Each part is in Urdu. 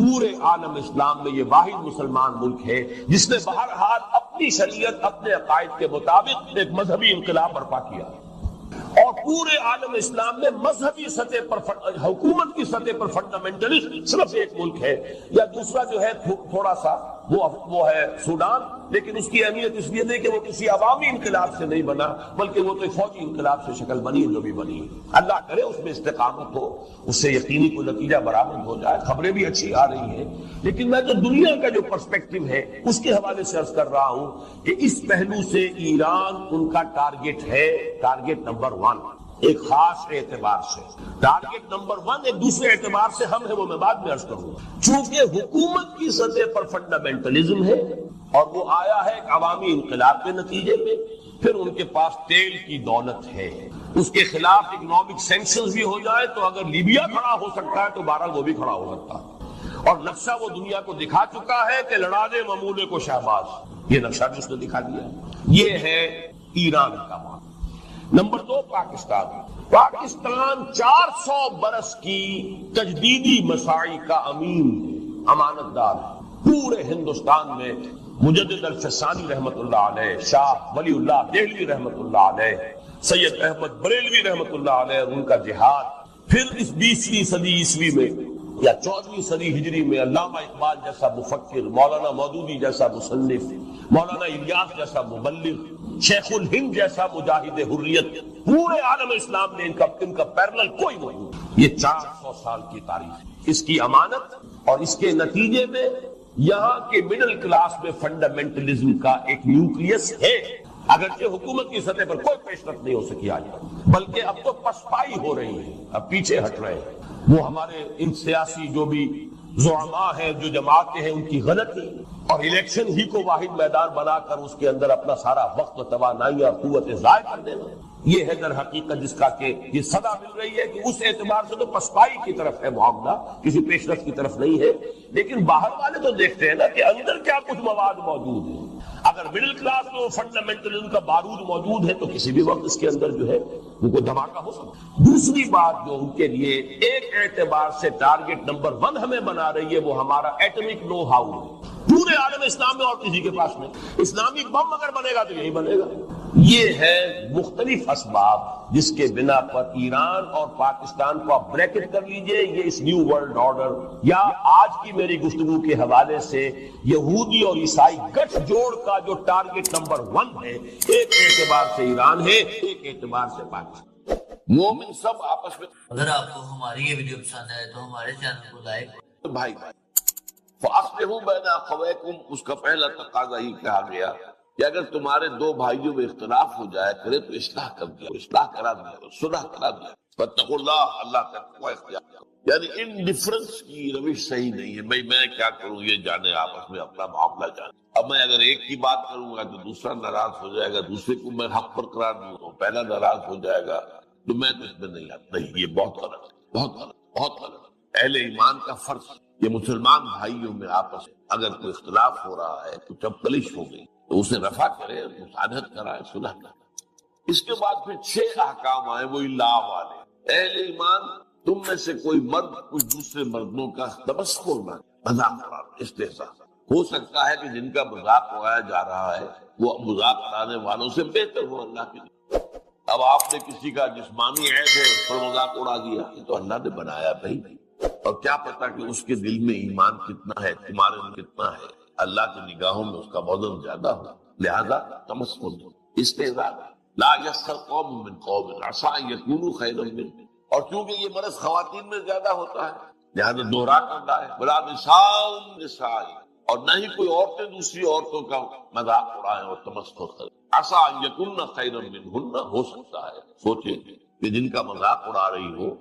پورے عالم اسلام میں یہ واحد مسلمان ملک ہے جس نے بہرحال اپنی شریعت اپنے عقائد کے مطابق ایک مذہبی انقلاب برپا کیا، اور پورے عالم اسلام میں مذہبی سطح پر حکومت کی سطح پر فنڈامنٹلسٹ صرف ایک ملک ہے، یا دوسرا جو ہے تھوڑا سا وہ ہے سوڈان، لیکن اس کی اہمیت اس لیے نہیں کہ وہ کسی عوامی انقلاب سے نہیں بنا، بلکہ وہ تو فوجی انقلاب سے شکل بنی ہے جو بھی بنی ہے۔ اللہ کرے اس میں استقامت ہو، اس سے یقینی کوئی نتیجہ برآمد ہو جائے۔ خبریں بھی اچھی آ رہی ہیں، لیکن میں تو دنیا کا جو پرسپیکٹو ہے اس کے حوالے سے عرض کر رہا ہوں کہ اس پہلو سے ایران ان کا ٹارگٹ ہے، ٹارگٹ نمبر 1 ایک خاص اعتبار سے۔ ٹارگٹ نمبر 1 ایک دوسرے اعتبار سے ہم ہے، وہ میں بعد میں عرض کروں گا۔ چونکہ حکومت کی سطح پر فنڈامنٹلزم ہے اور وہ آیا ہے ایک عوامی انقلاب کے نتیجے میں، پھر ان کے پاس تیل کی دولت ہے، اس کے خلاف اکنامک سینکشنز بھی ہو جائے تو اگر لیبیا کھڑا ہو سکتا ہے تو بہرحال وہ بھی کھڑا ہو سکتا ہے، اور نقشہ وہ دنیا کو دکھا چکا ہے کہ لڑا دے ممولے کو شہباز، یہ نقشہ بھی اس نے دکھا دیا۔ یہ ہے ایران کا معاملہ۔ نمبر 2 پاکستان 400 برس کی تجدیدی مساعی کا امین، امانت دار پورے ہندوستان میں۔ مجدد الفسانی رحمت اللہ علیہ، شاہ ولی اللہ دہلوی رحمت اللہ علیہ، سید احمد بریلوی رحمت اللہ علیہ، ان کا جہاد، پھر اس 20ویں صدی عیسوی میں یا 14ویں صدی ہجری میں علامہ اقبال جیسا مفکر، مولانا مودودی جیسا مصنف، مولانا الیاس جیسا مبلغ، شیخ الہند جیسا مجاہد حریت، پورے عالم اسلام نے ان کا پیرلل کوئی نہیں۔ یہ 400 سال کی تاریخ، اس کی امانت اور اس کے نتیجے میں یہاں کے مڈل کلاس میں فنڈامنٹلزم کا ایک نیوکلیس ہے، اگرچہ حکومت کی سطح پر کوئی پیش رفت نہیں ہو سکی آج تک، بلکہ اب تو پسپائی ہو رہی ہے، اب پیچھے ہٹ رہے ہیں۔ وہ ہمارے ان سیاسی جو بھی زعماء ہیں، جو جماعتیں ہیں، ان کی غلطی اور الیکشن ہی کو واحد میدان بنا کر اس کے اندر اپنا سارا وقت و توانائی اور قوت ضائع کر دینا، یہ ہے در حقیقت جس کا کہ یہ صدا مل رہی ہے کہ اس اعتبار سے تو پسپائی کی طرف ہے معاملہ، کسی پیش رفت کی طرف نہیں ہے۔ لیکن باہر والے تو دیکھتے ہیں نا کہ اندر کیا کچھ مواد موجود ہے۔ اگر مڈل کلاس میں وہ فنڈامنٹلزم کا بارود موجود ہے تو کسی بھی وقت اس کے اندر جو ہے وہ کوئی دھماکہ ہو سکتا ہے۔ دوسری بات جو ان کے لیے ایک اعتبار سے ٹارگٹ نمبر 1 ہمیں بنا رہی ہے، وہ ہمارا ایٹمک نو ہاؤ ہے۔ پورے عالم اسلام میں اور کسی کے پاس نہیں۔ اسلامی بم اگر بنے گا تو یہی بنے گا۔ یہ ہے مختلف اسباب جس کے بنا پر ایران اور پاکستان کو آپ بریکٹ کر لیجئے، یہ اس نیو ورلڈ آرڈر یا آج کی میری گفتگو کے حوالے سے یہودی اور عیسائی گٹھ جوڑ کا جو ٹارگٹ نمبر 1 ہے، ایک اعتبار سے ایران ہے، ایک اعتبار سے پاکستان۔ مومن سب آپس میں۔ اگر آپ کو ہماری یہ ویڈیو پسند آئے تو ہمارے چینل کو لائک بھائی فَأَصْلِحُوا بَيْنَ أَخَوَيْكُمْ، اس کا پہلا تقاضا ہی کہا گیا کہ اگر تمہارے دو بھائیوں میں اختلاف ہو جائے کرے تو اصلاح کر دیا، اصلاح کرا دیا، صلح کرا دیا۔ فَاتَّقُوا اللَّهَ، اللہ کا تقوی اختیار کرو۔ یعنی ان ڈفرنس کی روش صحیح نہیں ہے، بھئی میں کیا کروں یہ جانے، آپس میں اپنا معاملہ جانے۔ اب میں اگر ایک کی بات کروں گا تو دوسرا ناراض ہو جائے گا، دوسرے کو میں حق پر قرار دوں تو پہلا ناراض ہو جائے گا، تو میں تو اس میں نہیں آتا۔ نہیں، یہ بہت غلط ہے، بہت غلط، بہت غلط۔ اہل ایمان کا فرض یہ مسلمان بھائیوں میں آپس میں اگر کوئی اختلاف ہو رہا ہے، کچھ چپکلش ہو گئی تو اسے رفع کرے، مصالحت کرائے، صلح کرائے۔ اس کے بعد پھر 6 احکام آئے، وہی لا والے۔ اہل ایمان تم میں سے کوئی مرد کچھ دوسرے مردوں کا تمسخر نہ، مذاق اڑانا، استہزاء۔ ہو سکتا ہے کہ جن کا مذاق اڑایا جا رہا ہے وہ مذاق اڑانے والوں سے بہتر ہو اللہ کے لیے۔ اب آپ نے کسی کا جسمانی عیب ہے اس پر مذاق اڑا دیا، یہ تو اللہ نے بنایا بھائی، اور کیا پتا کہ اس کے دل میں ایمان کتنا ہے، تمہارے میں کتنا ہے، اللہ کی نگاہوں میں اس کا وزن زیادہ ہو، لہذا تمسخر استہزاء۔ لا یسخر قوم من قوم عسى ان یکونوا خیرا منهم، اور چونکہ یہ مرض خواتین میں زیادہ ہوتا ہے لہذا دوہرا کر رہا ہے، ولا نساء نساء، اور نہ ہی کوئی عورتیں دوسری عورتوں کا مذاق اڑائیں اور تمسخر کریں۔ عسى ان یکن خیرا منهن، ہو سکتا ہے سوچیں کہ جن کا مذاق اڑا رہی ہو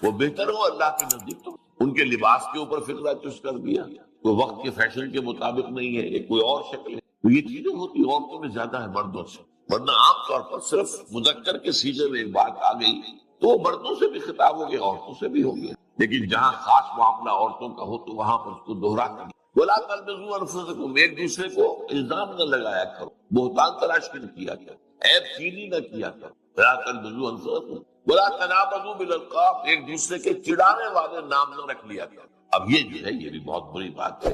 وہ بہتر ہو اللہ کے نزدیک۔ تو ان کے لباس کے اوپر فکرہ چست کر دیا، کوئی وقت کے فیشن کے مطابق نہیں ہے، یہ کوئی اور شکل ہے، تو یہ چیزیں ہوتی عورتوں میں زیادہ ہے مردوں سے۔ ورنہ عام طور پر صرف مذکر کے سیغے میں ایک بات آ گئی تو وہ مردوں سے بھی خطاب ہو گیا، عورتوں سے بھی ہو گیا، لیکن جہاں خاص معاملہ عورتوں کا ہو تو وہاں پر اس کو دوہرا کر دیا۔ وَلَا تَلْمِزُوا أَنفُسَكُمْ، ایک دوسرے کو الزام نہ لگایا کرو، بہتان تلاش نہ کیا کرو، عیب چینی نہ کیا کرو۔ وَلَا تَلْمِزُوا أَنفُسَكُمْ وَلَا تَنَابَزُوا بِالْأَلْقَابِ، ایک دوسرے کے چڑانے والے نام نہ رکھ لیا کرو۔ اب یہ جو ہے یہ بھی بہت بری بات ہے.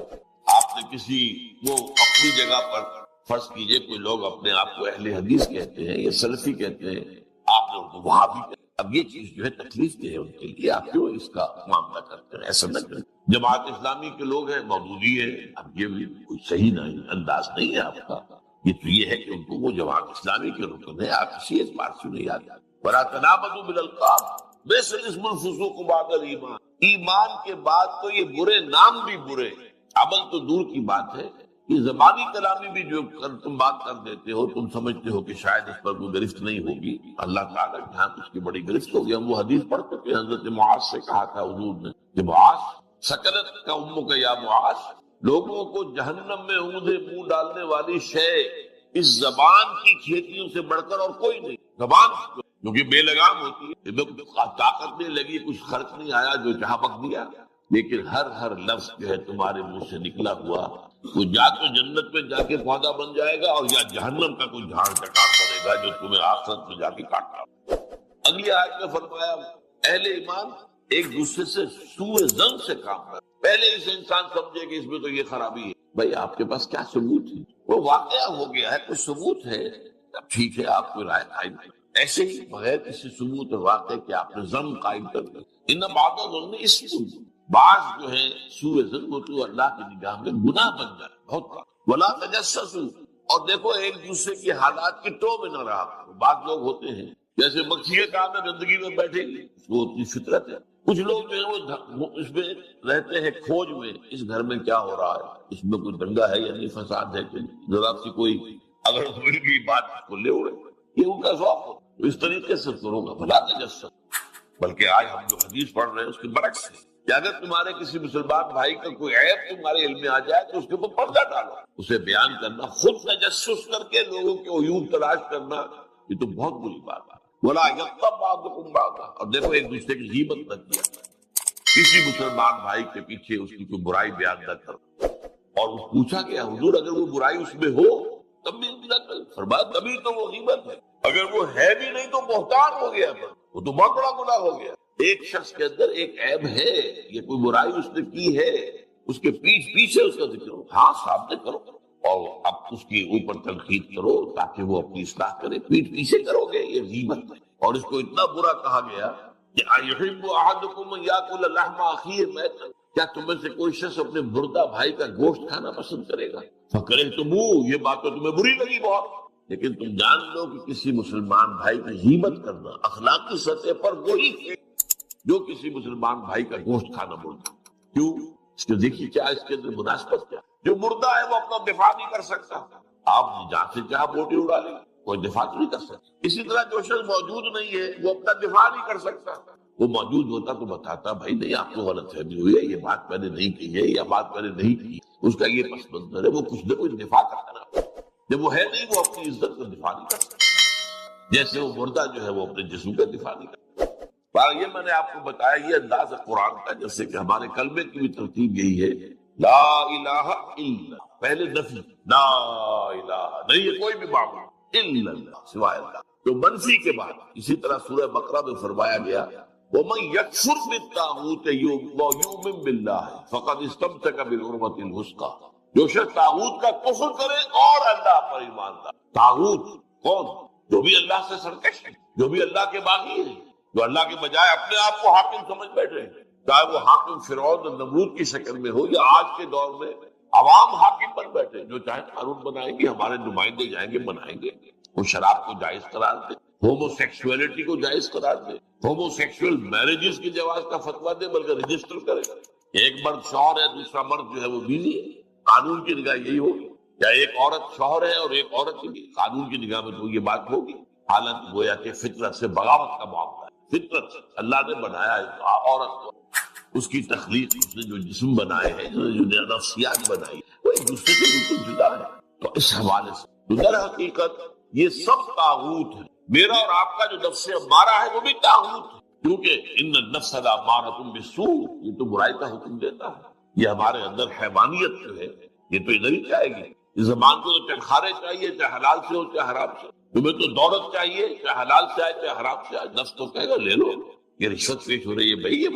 آپ نے کسی وہ اپنی جگہ پر فرض کیجئے کوئی لوگ اپنے آپ کو اہل حدیث کہتے ہیں یا سلفی کہتے ہیں, آپ نے ان کو وہابی کہتے ہیں. اب یہ چیز جو ہے تکلیف دہ ہے ان کے لیے, آپ کیوں اس کا معاملہ کرتے ہیں؟ ایسا نہ کریں. جماعت اسلامی کے لوگ ہیں, مودودی ہے, اب یہ بھی کوئی صحیح نہیں انداز نہیں ہے آپ کا. یہ تو یہ ہے کہ ان کو وہ جماعت اسلامی کے رکن ہے, آپ کسی اعتبار سے نہیں آتے. وَلَا تَنَابَزُوا بِالْأَلْقَابِ بِئْسَ الِاسْمُ الْفُسُوقُ بَعْدَ الْإِيمَانِ. ایمان کے بعد تو یہ برے نام بھی برے, عمل تو دور کی بات ہے. یہ زبانی کلامی بھی جو تم بات کر دیتے ہو, تم سمجھتے ہو کہ شاید اس پر کوئی گرفت نہیں ہوگی, اللہ تعالیٰ کے ہاں اس کی بڑی گرفت ہوگی. ہم وہ حدیث پڑھ چکے, حضرت معاذ سے کہا تھا حضور نے کہ معاذ سکرت کا امک یا معاذ, لوگوں کو جہنم میں اونھے منہ ڈالنے والی شے اس زبان کی کھیتیوں سے بڑھ کر اور کوئی نہیں. زبان کیونکہ بے لگام ہوتی ہے, طاقت نہیں لگی, کچھ خرچ نہیں آیا, جو چاہا بک دیا. لیکن ہر لفظ جو ہے تمہارے منہ سے نکلا ہوا وہ یا تو جنت میں جا کے پودا بن جائے گا اور یا جہنم کا کوئی جھاڑ چٹان بنے گا جو تمہیں آخرت میں جا کے کاٹنا. اگلی آیت میں فرمایا اہل ایمان ایک دوسرے سے سوء ظن سے کام کرے. پہلے اسے انسان سمجھے کہ اس میں تو یہ خرابی ہے. بھائی آپ کے پاس کیا ثبوت ہے؟ وہ واقعہ ہو گیا ہے, کوئی ثبوت ہے اب ٹھیک ہے, آپ کو رائے قائم کریں. ایسے ہی بغیر کسی ثبوت اور واقعے کے آپ نے ظن قائم کر دیا. ان بعض الظن اسم, بعض جو ہے سوء ظن وہ تو اللہ کی نگاہ میں گناہ بن جائے بہت بڑا. ولا تجسسوا, اور دیکھو ایک دوسرے کی حالات کی ٹو میں نہ رہا. بعض لوگ ہوتے ہیں جیسے مکھی کے کام میں گندگی میں بیٹھے گی, وہ اپنی فطرت ہے. کچھ لوگ جو ہے وہ اس میں رہتے ہیں کھوج میں, اس گھر میں کیا ہو رہا ہے, اس میں کوئی دنگا ہے یا نہیں, فساد ہے کہ ذرا سی کوئی اگر مل گئی بات کو لے اڑے, یہ ان کا ذوق ہو. اس طریقے سے کرو گا بلا تجسس. بلکہ آج ہم جو حدیث پڑھ رہے ہیں اس کے برعکس ہے کہ اگر تمہارے کسی مسلمان بھائی کا کوئی عیب تمہارے علم میں آ جائے تو اس کے اوپر پردہ ڈالو, اسے بیان کرنا, خود تجسس کر کے لوگوں کے عیوب تلاش کرنا, یہ تو بہت بری بات ہے. ولا یغتب بعضکم بعضا, اور دیکھو ایک دوسرے کی غیبت نہ کیا, کسی مسلمان بھائی کے پیچھے اس کی کوئی برائی بیان نہ کرو. اور پوچھا گیا حضور اگر وہ برائی اس میں ہو تب بھی نہ کرو. فرمایا تبھی تو وہ غیبت ہے, اگر وہ ہے بھی نہیں تو بہتان ہو گیا, وہ تو بہت بڑا گناہ ہو گیا. ایک شخص کے اندر ایک عیب ہے, یہ کوئی برائی اس نے کی ہے, اس کے پیچھے اس کا ذکر ہو, ہاں سامنے کرو اور اب اس کی اوپر تنقید کرو تاکہ وہ اپنی اصلاح کرے. پیچھے کرو گے یہ غیبت ہے. اور اس کو اتنا برا کہا گیا کہ اَيُحِبُّ أَحَدُكُمْ أَن يَأْكُلَ لَحْمَ أَخِيهِ مَيْتًا, کیا تم میں سے کوئی شخص اپنے مردہ بھائی کا گوشت کھانا پسند کرے گا؟ فَكَرِهْتُمُوهُ, یہ بات تو تمہیں بری لگی بہت, لیکن تم جان لو کہ کسی مسلمان بھائی کی غیبت کرنا اخلاقی سطح پر وہی ہے جو کسی مسلمان بھائی کا گوشت کھانا بولتا. کیوں؟ اس کے دیکھیے کیا اس کے اندر مناسبت کیا. جو مردہ ہے وہ اپنا دفاع نہیں کر سکتا, آپ جہاں سے چاہا بوٹی اڑا لیں, کوئی دفاع نہیں کر سکتا. اسی طرح جو شخص موجود نہیں ہے وہ اپنا دفاع نہیں کر سکتا. وہ موجود ہوتا تو بتاتا بھائی نہیں آپ کو غلط فہمی ہوئی ہے, یہ بات میں نے نہیں کی ہے, یا بات میں نے نہیں کی, اس کا یہ پس منظر ہے, وہ کچھ نہ کچھ دفاع کرتا رہا. جب وہ ہے نہیں وہ اپنی عزت کا دفاع نہیں کر سکتا, جیسے وہ مردہ جو ہے وہ اپنے جسم کا دفاع نہیں کرتا. یہ میں نے آپ کو بتایا یہ انداز قرآن کا, جیسے کہ ہمارے کلمے کی بھی ترتیب یہی ہے, لا الہ الا, پہلے نفی, لا الہ نہیں ہے کوئی بھی معبود الا اللہ, سوائے اللہ, جو منفی کے بعد. اسی طرح سورہ بقرہ میں فرمایا گیا وَمَن يَكْفُرْ بِالطَّاغُوتِ وَيُؤْمِن بِاللَّهِ فَقَدِ اسْتَمْسَكَ بِالْعُرْوَةِ الْوُثْقَىٰ, جو شخص طاغوت کا کفر کرے اور اللہ پر ایمان لائے. طاغوت کون؟ جو بھی اللہ سے سرکش ہے, جو بھی اللہ کے باغی ہے, جو اللہ کے بجائے اپنے آپ کو حاکم سمجھ بیٹھے ہیں, چاہے وہ حاکم فرعون اور نمرود کی شکل میں ہو یا آج کے دور میں عوام حاکم بن بیٹھے, جو چاہے قانون بنائیں گے, ہمارے نمائندے جائیں گے بنائیں گے, وہ شراب کو جائز قرار دے, ہومو سیکسولیٹی کو جائز قرار دے, ہومو سیکسول میرجز کی جواز کا فتویٰ دے, بلکہ رجسٹر کرے. ایک مرد شوہر ہے, دوسرا مرد جو ہے وہ بیوی ہے, قانون کی نگاہ یہی ہوگی. یا ایک عورت شوہر ہے اور ایک عورت کی, قانون کی نگاہ میں تو یہ بات ہوگی. حالانکہ گویا کہ فطرت سے بغاوت کا معاملہ ہے. فطرت اللہ نے بنایا ہے عورت کو, اس کی تخلیق, اس نے جو جسم بنائے ہیں, جو نفسیات بنائی, وہ ایک دوسرے سے بالکل جدا ہے. تو اس حوالے سے در حقیقت یہ سب طاغوت ہے. میرا اور آپ کا جو نفس امارہ ہے وہ بھی طاغوت ہے, کیونکہ ان النفس لامارۃ بالسوء, یہ تو برائی کا حکم دیتا ہے. یہ ہمارے اندر حیوانیت جو ہے یہ تو ادھر ہی جائے گی. اس زبان کو تو چٹخارے چاہیے, چاہے حلال سے ہو چاہے حرام سے. تمہیں تو دولت چاہیے, چاہے حلال سے آئے چاہے حرام سے آئے, نفس تو کہے گا لے لو. یہ رشوت پیش ہو رہی ہے, بھائی یہ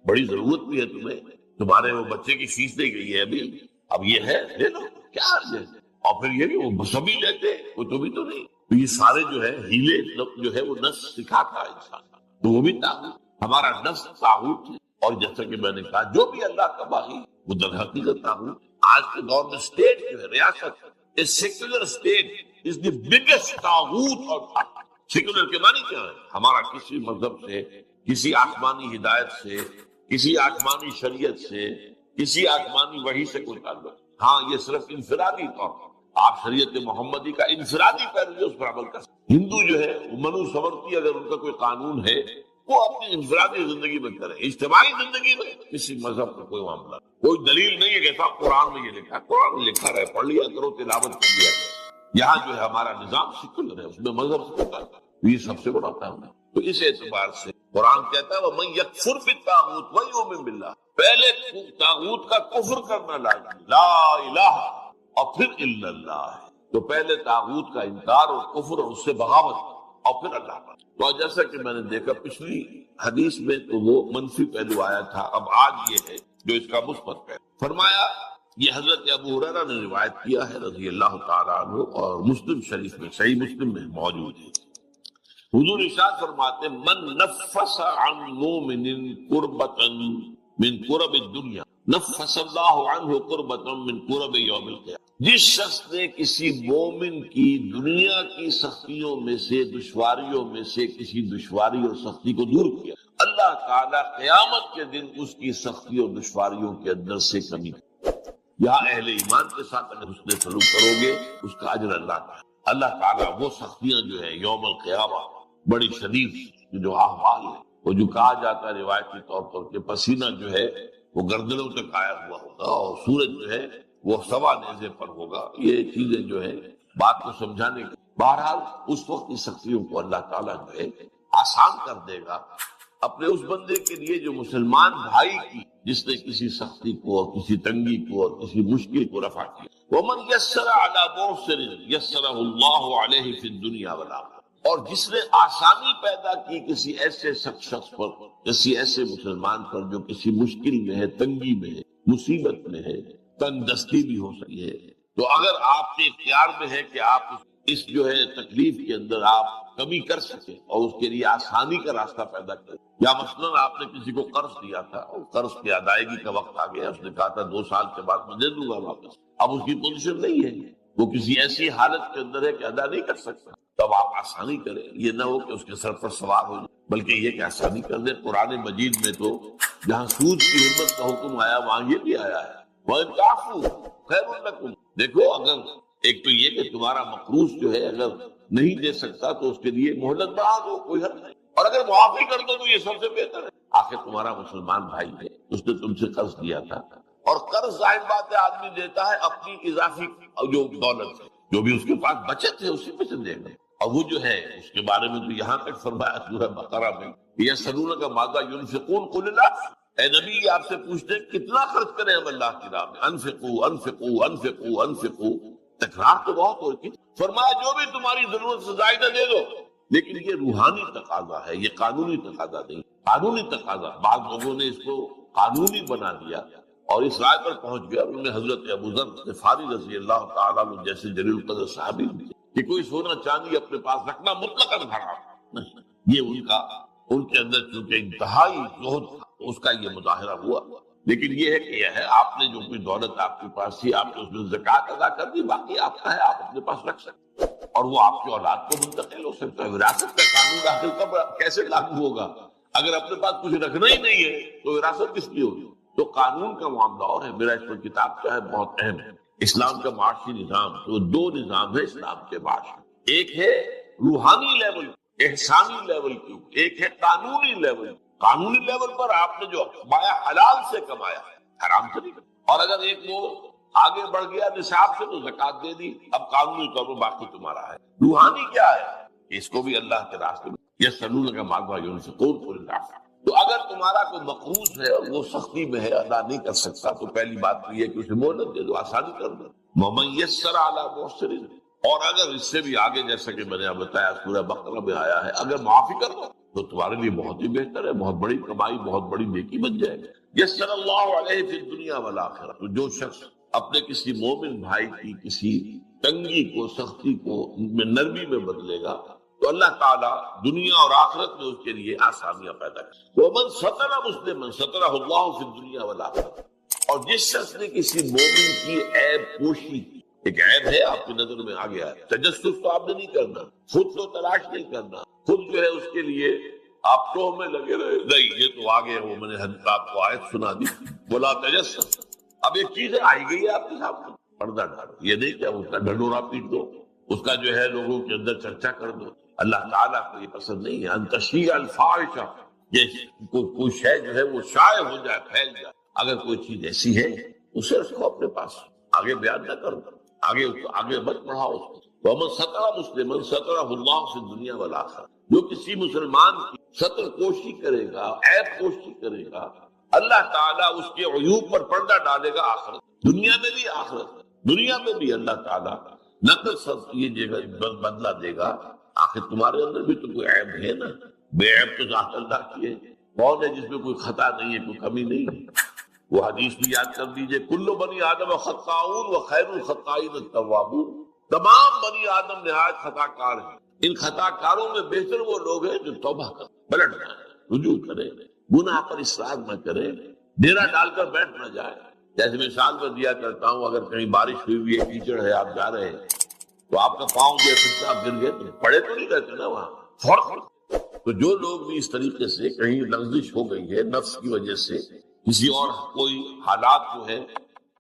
بڑی ضرورت بھی ہے تمہیں, تمہارے وہ بچے کی فیس دے گئی ہے ابھی، اب یہ ہے لے لو، کیا عرض ہے؟ اور پھر یہ بھی وہ سبھی لیتے، وہ تو بھی تو نہیں. تو یہ سارے جو ہے ہیلے جو ہے وہ نفس سکھاتا ہے انسان، تو وہ بھی طاغوت. ہمارا نفس طاغوت ہے. اور جیسا کہ میں نے کہا جو بھی اللہ کا باغی وہ در حقیقت طاغوت. آج کے دور میں اسٹیٹ جو ہے، ریاست، a secular state is the biggest طاغوت. اور سیکولر کے معنی کیا ہے؟ ہمارا کسی مذہب سے، کسی آسمانی ہدایت سے، کسی آسمانی شریعت سے، کسی آسمانی وحی سے کوئی تعلق. ہاں یہ صرف انفرادی طور پر آپ شریعت محمدی کا انفرادی پہلو اس پر عمل کر سکتے. ہندو جو ہے منو سمرتی، اگر ان کا کوئی قانون ہے وہ اپنی انفرادی زندگی میں کرے. اجتماعی زندگی میں کسی مذہب کا کوئی معاملہ، کوئی دلیل نہیں ہے کہ صاحب قرآن میں یہ لکھا ہے. قرآن میں لکھا رہے، پڑھ لیا کرو، تلاوت کر لیا کرو. یہاں جو ہے ہمارا نظام سیکولر ہے، اس میں مذہب سے ہوتا ہے. یہ سب سے بڑا کام ہے. تو اس اعتبار سے قرآن کہتا ہے وَمَن يَكْفُرْ بِالطَّاغُوتِ وَيُؤْمِن بِاللَّهِ، پہلے طاغوت کا کفر کرنا لازمی، لا الہ، اور پھر الا اللہ ہے. تو پہلے طاغوت کا انکار اور کفر اور اس سے بغاوت، اور پھر اللہ پر. تو جیسا کہ میں نے دیکھا پچھلی حدیث میں تو وہ منفی پہلو آیا تھا، اب آج یہ ہے جو اس کا مثبت پہلو. فرمایا یہ حضرت ابو ہریرہ نے روایت کیا ہے رضی اللہ تعالیٰ عنہ، اور مسلم شریف میں، صحیح مسلم میں موجود ہے. حضور ارشاد فرماتے من نفس عن مومن قربۃ من قرب الدنیا نفس اللہ عنہ قربۃ من قرب یوم القیامہ. جس شخص نے کسی مومن کی دنیا کی سختیوں میں سے، دشواریوں میں سے کسی دشواری اور سختی کو دور کیا، اللہ تعالیٰ قیامت کے دن اس کی سختی اور دشواریوں کے اندر سے کمی کرے. یہاں اہل ایمان کے ساتھ اگر حسن سلوک کرو گے اس کا اجر اللہ تعالیٰ وہ سختیاں جو ہے یوم القیامہ بڑی شدید جو احوال ہے، وہ جو کہا جاتا ہے روایتی طور پر کہ پسینہ جو ہے وہ گردنوں تک آیا ہوا ہوگا اور سورج جو ہے وہ سوا نیزے پر ہوگا. یہ چیزیں جو ہے بات کو سمجھانے کی. بہرحال اس وقت کی سختیوں کو اللہ تعالیٰ جو ہے آسان کر دے گا اپنے اس بندے کے لیے جو مسلمان بھائی کی، جس نے کسی سختی کو اور کسی تنگی کو اور کسی مشکل کو رفع کیا. وَمَنْ يَسَّرَ عَلَى مُعْسِرٍ يَسَّرَهُ اللَّهُ عَلَيْهِ فِي الدُّنْيَا وَالْآخِرَةِ. اور جس نے آسانی پیدا کی کسی ایسے شخص پر، کسی ایسے مسلمان پر جو کسی مشکل میں ہے، تنگی میں ہے، مصیبت میں ہے، تنگ دستی بھی ہو سکتی ہے، تو اگر آپ کے اختیار میں ہے کہ آپ اس جو ہے تکلیف کے اندر آپ کمی کر سکیں اور اس کے لیے آسانی کا راستہ پیدا کریں. یا مثلاً آپ نے کسی کو قرض دیا تھا اور قرض کی ادائیگی کا وقت آ گیا، اس نے کہا تھا 2 سال کے بعد میں دے دوں گا واپس، اب اس کی پوزیشن نہیں ہے، وہ کسی ایسی حالت کے اندر ہے کہ ادا نہیں کر سکتا، تب آپ آسانی کریں. یہ نہ ہو کہ اس کے سر پر سوار ہو جائے، بلکہ یہ کہ آسانی کر دیں. قرآن مجید میں تو جہاں سود کی حرمت کا حکم آیا وہاں یہ بھی آیا ہے وَإِنْ تَعْفُوا خَيْرٌ لَكُمْ. دیکھو اگر ایک تو یہ کہ تمہارا مقروض جو ہے اگر نہیں دے سکتا تو اس کے لیے مہلت بڑھا دو، کوئی حرج نہیں، اور اگر معافی کر دو تو یہ سب سے بہتر ہے. آخر تمہارا مسلمان بھائی ہے، اس نے تم سے قرض دیا تھا، اور قرض ظاہر بات ہے آدمی دیتا ہے اپنی اضافی جو دولت ہے، جو بھی اس کے پاس بچت ہے اسی میں سے دے گا. اور وہ جو ہے اس کے بارے میں تو یہاں تک فرمایا سورہ بقرہ میں یسألونک ماذا ينفقون قل اللہ، اے نبی یہ آپ سے پوچھتے ہیں کتنا خرچ کریں ہم اللہ کی راہ میں. انفقوا انفقوا انفقوا انفقوا، تکرار تو بہت ہوتی. فرمایا جو بھی تمہاری ضرورت سے زائدہ دے دو، لیکن یہ روحانی تقاضا ہے، یہ قانونی تقاضا نہیں. قانونی تقاضا بعض لوگوں نے اس کو قانونی بنا دیا اور اس رائے پر پہنچ گیا. ان میں حضرت ابو ذر غفاری رضی اللہ تعالیٰ عنہ جیسے جلیل القدر صحابی بھی کہ کوئی سونا چاندی اپنے پاس رکھنا مطلقاً حرام نہیں. یہ ان کے اندر چونکہ انتہائی زہد تھا اس کا یہ مظاہرہ ہوا. لیکن یہ ہے کہ یہ ہے آپ نے جو کوئی دولت آپ کے پاس تھی آپ نے اس میں زکوٰۃ ادا کر دی، باقی آپ کا ہے، آپ اپنے پاس رکھ سکتے اور وہ آپ کی اولاد کو منتقل ہو سکتا ہے. وراثت کا قانون آخر کب کیسے لاگو ہوگا؟ اگر اپنے پاس کچھ رکھنا ہی نہیں ہے تو وراثت کس کی ہوگی؟ تو قانون کا معاملہ اور ہے. میرا اس پر کتاب کیا ہے بہت اہم ہے، اسلام کا معاشی نظام. تو 2 نظام ہے اسلام کے معاشی، ایک ہے روحانی لیول، احسانی لیول کی، ایک ہے قانونی لیول. قانونی لیول پر آپ نے جو کمایا حلال سے کمایا، حرام سے نہیں. اور اگر ایک وہ آگے بڑھ گیا نصاب سے تو زکوٰۃ دے دی، اب قانونی طور پر باقی تمہارا ہے. روحانی کیا ہے؟ اس کو بھی اللہ کے راستے میں یسألونک ماذا ينفقون قل اللہ. تو اگر تمہارا کوئی مقروض ہے اور وہ سختی میں ہے، ادا نہیں کر سکتا، تو پہلی بات تو یہ کہ اسے مہلت دے دو، آسانی کر دو. وَمَن يَسَّرَ عَلَى مُعْسِرٍ، اور اگر اس سے بھی آگے جیسا کہ میں نے بتایا سورہ بقرہ میں آیا ہے، اگر معافی کر دو تو تمہارے لیے بہت ہی بہتر ہے، بہت بڑی کمائی، بہت بڑی نیکی بن جائے گی۔ یسر اللہ علیہ فی الدنیا والآخرہ، تو جو شخص اپنے کسی مومن بھائی کی کسی تنگی کو، سختی کو میں نرمی میں بدلے گا تو اللہ تعالیٰ دنیا اور آخرت میں اس کے لیے آسانیاں پیدا کرے۔ ومن ستر مسلما سترہ اللہ فی الدنیا والآخرہ، اور جس شخص نے کسی مومن کی عیب پوشی کی، ایک عیب ہے آپ کی نظر میں آ گیا ہے، تجسس تو آپ نے نہیں کرنا، خود تو تلاش نہیں کرنا، خود جو ہے اس کے لیے آپ ٹوہ میں لگے رہے، نہیں یہ تو آگے وہ میں نے آپ کو آیت سنا دی، بولا تجسس۔ اب ایک چیز آئی گئی ہے آپ کے سامنے، پردہ ڈالو، یہ نہیں کہ اس کا ڈھنڈورا پیٹ دو، اس کا جو ہے لوگوں کے اندر چرچا کر دو، اللہ تعالیٰ کو یہ پسند نہیں ہے۔ ان تشیع الفاحشہ، یہ کوئی شے جو ہے وہ شائع ہو جائے، پھیل جائے، اگر کوئی چیز ایسی ہے اسے اس کو اپنے پاس آگے بیان نہ کرو، آگے مت بڑھاؤ اس کو۔ ومن ستر مسلما سترہ اللہ فی الدنیا والآخرہ، جو کسی مسلمان کی ستر کوشی کرے گا، عیب کوشی کرے گا، اللہ تعالیٰ اس کے عیوب پر پردہ ڈالے گا آخرت، دنیا میں بھی آخرت میں، دنیا میں بھی اللہ تعالیٰ نقد صرف یہ بدلہ دے گا۔ آخر تمہارے اندر بھی تو کوئی عیب ہے نا، بے عیب تو ذات اللہ کی ہے، کون ہے جس میں کوئی خطا نہیں ہے، کوئی کمی نہیں ہے؟ وہ حدیث بھی یاد کر دیجئے، کل بنی آدم خطاؤن وخیر الخطائین التوابون، تمام بنی آدم نہایت خطا کار ہیں، ان خطا کاروں میں بہتر وہ لوگ ہیں جو توبہ کریں، پلٹ جائیں، رجوع کریں، گناہ پر اصرار نہ کریں، ڈیرا ڈال کر بیٹھ نہ جائیں۔ جیسے مثال میں دیا کرتا ہوں، اگر کہیں بارش ہوئی ہوئی ہے، کیچڑ ہے، آپ جا رہے ہیں تو آپ کا پاؤں جو ہے آپ گر گئے تو پڑے تو نہیں رہتے نا وہاں، فوراً۔ تو جو لوگ بھی اس طریقے سے کہیں لغزش ہو گئی ہے نفس کی وجہ سے، کسی اور کوئی حالات جو ہے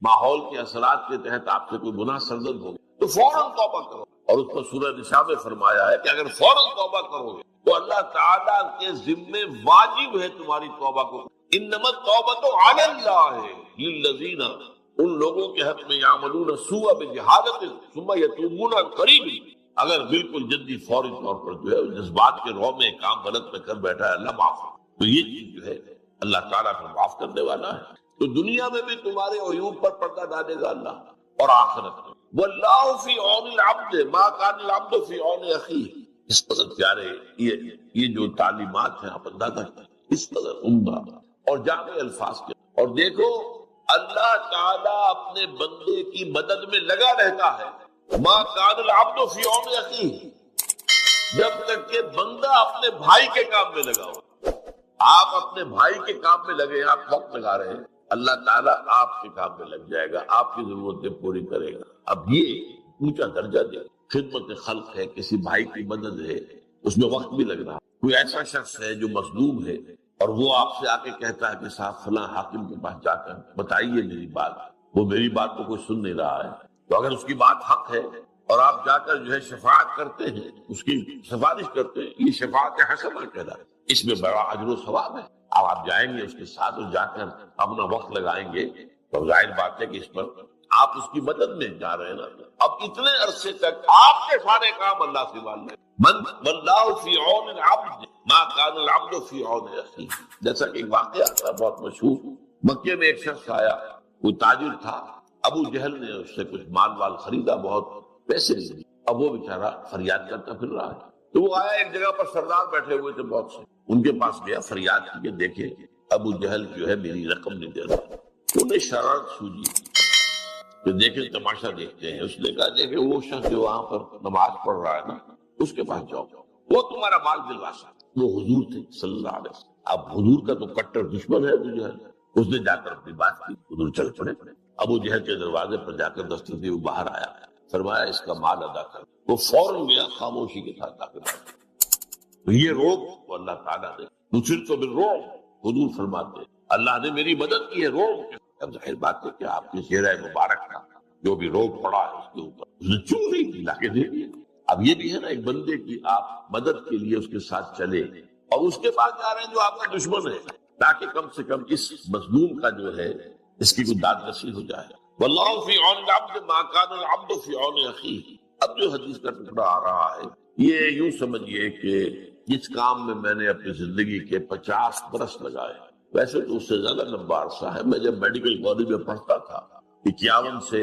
ماحول کے اثرات کے تحت آپ سے کوئی گناہ سرزد ہو گیا تو فوراً توبہ کرو، اور اس پر سورہ نساء میں فرمایا ہے کہ اگر فوراً توبہ کرو گے تو اللہ تعالیٰ کے ذمے واجب ہے تمہاری توبہ کو۔ انما التوبۃ علی اللہ للذین، ان لوگوں کے حق میں یعملون السوء بجہالۃ ثم یتوبون من قریب، اگر بالکل جلدی فوری طور پر جو ہے جذبات کے رو میں کام غلط میں کر بیٹھا ہے، اللہ معاف، تو یہ چیز جو ہے اللہ تعالیٰ پھر معاف کرنے والا ہے۔ تو دنیا میں بھی تمہارے عیوب پر پردہ ڈالے گا اللہ، اور آخرت میں واللہ فی عون العبد ما کان العبد فی عون اخیہ۔ اس قدر پیارے یہ جو تعلیمات ہیں آپ اندازہ کریں، اس قدر عمدہ اور جامع الفاظ کے، اور دیکھو اللہ تعالیٰ اپنے بندے کی مدد میں لگا رہتا ہے، ما کان العبد فی عون اخیہ، جب تک کہ بندہ اپنے بھائی کے کام میں لگا ہو۔ آپ اپنے بھائی کے کام میں لگے، آپ وقت لگا رہے ہیں، اللہ تعالیٰ آپ کے کام میں لگ جائے گا، آپ کی ضرورتیں پوری کرے گا۔ اب یہ اونچا درجہ دے، خدمت خلق ہے، کسی بھائی کی مدد ہے، اس میں وقت بھی لگ رہا۔ کوئی ایسا شخص ہے جو مظلوم ہے اور وہ آپ سے آ کے کہتا ہے کہ صاحب فلاں حاکم کے پاس جا کر بتائیے میری بات، وہ میری بات کو کوئی سن نہیں رہا ہے، تو اگر اس کی بات حق ہے اور آپ جا کر جو ہے شفاعت کرتے ہیں، اس کی سفارش کرتے ہیں، یہ شفاعت حسنہ کہتا ہے، اس میں بڑا اجر و ثواب ہے۔ اب آپ جائیں گے اس کے ساتھ اور جا کر اپنا وقت لگائیں گے تو ظاہر بات ہے کہ اس پر آپ اس کی مدد میں جا رہے ہیں نا۔ اب اتنے عرصے تک آپ کے سارے کام اللہ سے مان لیں، من واللہ فی عون العبد ما کان العبد فی عون اخیہ۔ جیسا کہ ایک واقعہ تھا بہت مشہور، مکے میں ایک شخص آیا، کوئی تاجر تھا، ابو جہل نے اس سے کچھ مال وال خریدا، بہت پیسے لیے، اب وہ بیچارہ فریاد کرتا پھر رہا ہے، تو وہ آیا، ایک جگہ پر سردار بیٹھے ہوئے تھے بہت سے، ان کے پاس گیا، فریاد کی کہ دیکھیں ابو جہل جو ہے میری رقم نہیں دے رہا۔ انہیں شرارت سوجی کہ دیکھیں تماشا دیکھتے ہیں۔ اس نے کہا دیکھیں وہ شخص جو وہاں پر نماز پڑھ رہا ہے نا، اس کے پاس جاؤ، وہ تمہارا مال دلوا سکتا۔ وہ حضور تھے صلی اللہ علیہ وسلم۔ اب حضور کا تو کٹر دشمن ہے ابو جہل، اس نے جا کر اپنی بات کی، حضور چل پڑے، ابو جہل کے دروازے پر جا کر دستک دی، وہ باہر آیا، فرمایا اس کا مال ادا کر۔ وہ فوراً گیا، خاموشی کے ساتھ داخل ہو۔ تو یہ روب تو اللہ تعالیٰ نے نصرت تو بالرعب، حضور فرماتے ہیں اللہ نے میری مدد کی ہے روب۔ اب ظاہر بات ہے کہ آپ کے چہرہ مبارک کا جو بھی روب پڑا ہے اس کے اوپر اس نے چون نہیں لا کے دے دیا۔ اب یہ بھی ہے نا ایک بندے کی آپ مدد کے لیے اس کے ساتھ چلے اور اس کے پاس جا رہے ہیں جو آپ کا دشمن ہے، تاکہ کم سے کم اس مظلوم کا جو ہے اس کی کوئی داد رسی ہو جائے۔ واللہ فی عون العبد ما کان العبد فی عون اخیہ۔ اب جو حدیث کا ٹکڑا آ رہا ہے یہ یوں سمجھیے کہ جس کام میں میں نے اپنی زندگی کے 50 برس لگائے، ویسے تو اس سے زیادہ لمبا عرصہ ہے، میں جب میڈیکل کالج میں پڑھتا تھا 49 سے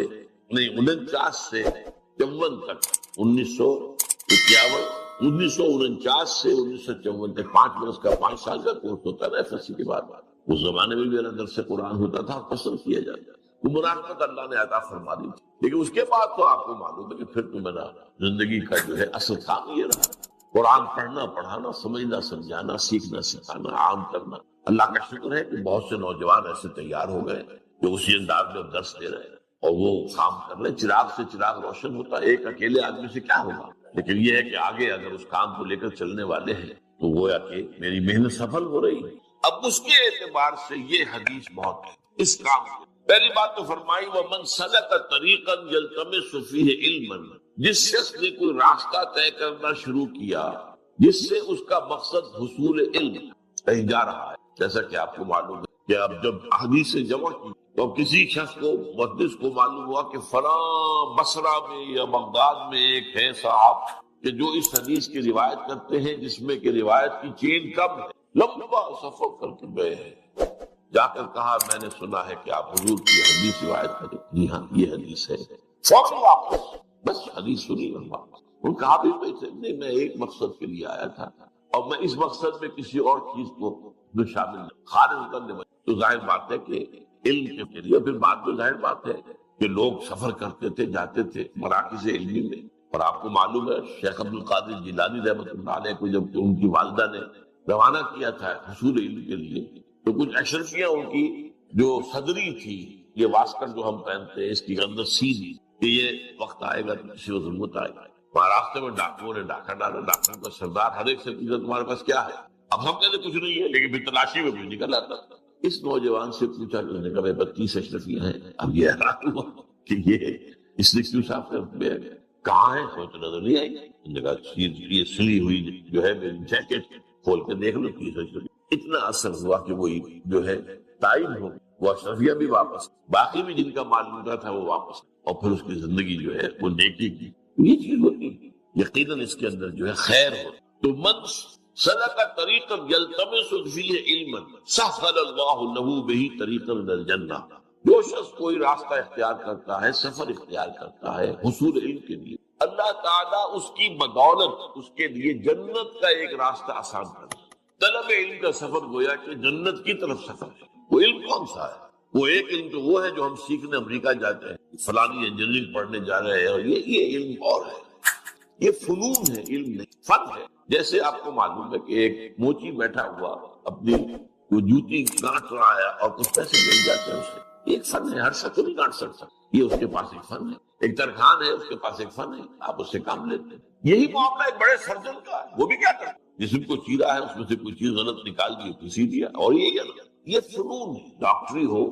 54 تک، 1951 1949 سے 1954 تک 5 برس کا 5 سال کا کورس ہوتا ہے نا FSC کے بعد. اس زمانے میں میرا درس قرآن ہوتا تھا، پسند کیا جاتا. وہ مناسبت اللہ نے عطا فرما دی تھی. لیکن اس کے بعد تو آپ کو معلوم ہے کہ پھر تو میرا زندگی کا جو ہے اصل کام یہ رہا، قرآن پڑھنا پڑھانا، سمجھنا سمجھانا، سیکھنا سکھانا، عام کرنا. اللہ کا شکر ہے کہ بہت سے نوجوان ایسے تیار ہو گئے جو اسی انداز میں درس دے رہے ہیں اور وہ کام کر رہے ہیں. چراغ سے چراغ روشن ہوتا ہے، ایک اکیلے آدمی سے کیا ہوگا. لیکن یہ ہے کہ آگے اگر اس کام کو لے کر چلنے والے ہیں تو گویا کہ میری محنت سفل ہو رہی ہے. اب اس کے اعتبار سے یہ حدیث بہت ہے اس کام کو. پہلی بات تو فرمائی وَمَنْ سَلَكَ طَرِيقًا يَلْتَمِسُ فِيهِ عِلْمًا، جس شخص نے کوئی راستہ طے کرنا شروع کیا جس سے اس کا مقصد حصول علم کہیں جا رہا ہے. جیسا کہ آپ کو معلوم ہے کہ اب جب حدیث سے جمع کی تو کسی شخص کو محدث کو معلوم ہوا کہ فلاں بصرہ میں یا بغداد میں ایک ہے صاحب کہ جو اس حدیث کی روایت کرتے ہیں جس میں کہ روایت کی چین کم ہے. لمبا سفر کر کے گئے ہیں، جا کر کہا میں نے سنا ہے کہ آپ حضور کی حدیث روایت کریں. جی ہاں یہ حدیث ہے. فوراً واپس، بس حدیث سنی اور واپس. ان کہا بھی نہیں، میں ایک مقصد کے لیے آیا تھا اور میں اس مقصد میں کسی اور چیز کو شامل نہیں خارج کرنے میں. تو ظاہر بات ہے کہ علم کے لیے پھر بات تو ظاہر بات ہے کہ لوگ سفر کرتے تھے، جاتے تھے مراکز علمی میں. اور آپ کو معلوم ہے شیخ عبد القادر جیلانی رحمۃ اللہ علیہ کو جب ان کی والدہ نے روانہ کیا تھا حصول علم کے لیے تو کچھ اشرفیاں ان کی جو صدری تھی، یہ واسکٹ جو ہم پہنتے ہیں اس کی اندر سیدھی کہ یہ وقت آئے گا تو کسی کو ضرورت آئے گا. مہاراشٹر میں ڈاکوؤں نے ڈاکہ ڈالا، ڈاکوؤں کا سردار ہر ایک سے پوچھا تمہارے پاس کیا ہے. اب ہم کہتے کچھ نہیں ہے، لیکن پھر تلاشی میں بھی نکل آتا. اس نوجوان سے پوچھا کہ نے کہا 32 اشرفیاں ہیں. اب یہ حیران ہوا کہ یہ اس نے کیوں صاف کر دیا، کہاں ہے کوئی تو نظر نہیں آئی. نے کہا یہ سلی ہوئی جو ہے میری جیکٹ کھول کے دیکھ لو 30 اشرفیاں. اتنا اثر ہوا کہ وہی جو ہے تائید ہو گئی. وہ اشرفیہ بھی واپس، باقی بھی جن کا مال ملتا تھا وہ واپس، اور پھر اس کی زندگی جو ہے وہ نیکی کی. یہ چیز ہوتی یقیناً اس کے اندر جو ہے خیر ہو. تو من سلک طریقا یلتمس فیہ علما سہل اللہ لہ بہ طریقا الی الجنہ، جو شخص کوئی راستہ اختیار کرتا ہے، سفر اختیار کرتا ہے حصول علم کے لیے، اللہ تعالیٰ اس کی بدولت اس کے لیے جنت کا ایک راستہ آسان کرتا ہے. طلب علم کا سفر گویا کہ جنت کی طرف سفر ہے. وہ علم کون سا ہے؟ وہ ایک علم تو وہ ہے جو ہم سیکھنے امریکہ جاتے ہیں، فلانی انجینئرنگ پڑھنے جا رہے ہیں، اور یہ علم اور ہے. یہ فنون ہے، علم نہیں، فن ہے. جیسے آپ کو معلوم ہے کہ ایک موچی بیٹھا ہوا اپنی وہ جوتی گانٹ رہا ہے اور کچھ پیسے مل جاتے ہیں اسے. ایک فن ہے، ہر شخص نہیں گانٹ سکتا. یہ اس کے پاس ایک فن ہے. ایک ترخان ہے، اس کے پاس ایک فن ہے، آپ اس سے کام لیتے ہیں. یہی معاملہ ایک بڑے سرجن کا ہے. وہ بھی کیا کرتا ہے، جسم کو چیرا ہے اس میں سے کوئی چیز غلط نکال دی کسی دیا، اور یہ فنون ہے. ڈاکٹری ہو،